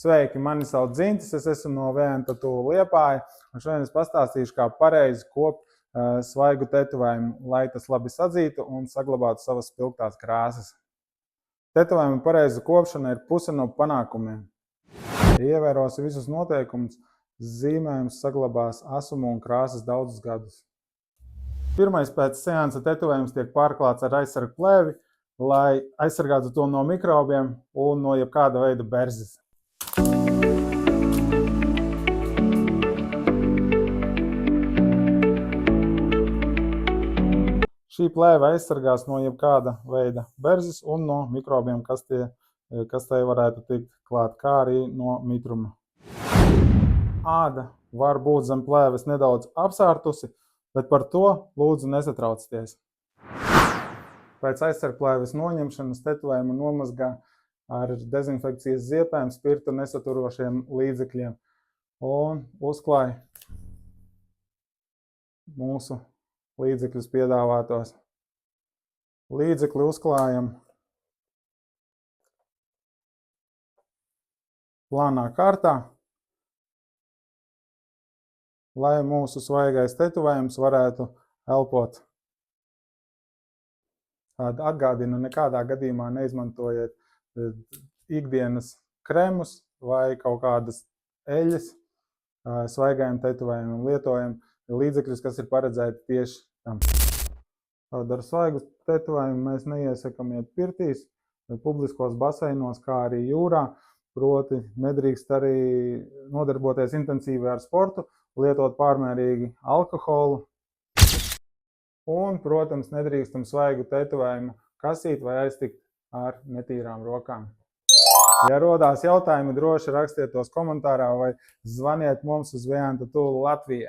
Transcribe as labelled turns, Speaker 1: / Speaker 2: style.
Speaker 1: Sveiki, mani sauc Dzintis, es esmu no VN Tattoo Liepāja, un šodien es pastāstīšu, kā pareizi kopt svaigu tetovējumu, lai tas labi sadzītu un saglabātu savas spilgtās krāsas. Tetovējuma pareiza kopšana ir puse no panākumiem. Ja ievērosi visus noteikumus, zīmējums saglabās asumu un krāsas daudzus gadus. Pirmais pēc seansa tetovējums tiek pārklāts ar aizsargu plēvi, lai aizsargātu to no mikrobiem un no jebkāda veida berzes. Šī plēve aizsargās no jebkāda veida berzes un no mikrobiem, kas tai varētu tikt klāt, kā arī no mitruma. Āda var būt zem plēves nedaudz apsārtusi, bet par to lūdzu nesatraucieties. Pēc aizsargplēves noņemšanas tetovējumu nomazgā ar dezinfekcijas ziepēm, spirtu nesaturošiem līdzekļiem un uzklāj mūsu līdzekļus piedāvātos. Līdzekli uzklājam plānā kārtā, lai mūsu svaigais tetovējums varētu elpot. Atgādinu, nekādā gadījumā neizmantojiet ikdienas kremus vai kaut kādas eļļas svaigajiem tetovējumiem. Lietojam līdzekļus, kas ir paredzēti tieši tam. Ar svaigu tetovējumu mēs neiesakam iet pirtīs, publiskos baseinos, kā arī jūrā. Proti nedrīkst arī nodarboties intensīvi ar sportu, lietot pārmērīgi alkoholu. Un, protams, nedrīkstam svaigu tetovējumu kasīt vai aiztikt ar netīrām rokām. Ja rodās jautājumi, droši rakstiet tos komentārā vai zvaniet mums uz VN Tattoo Latvija.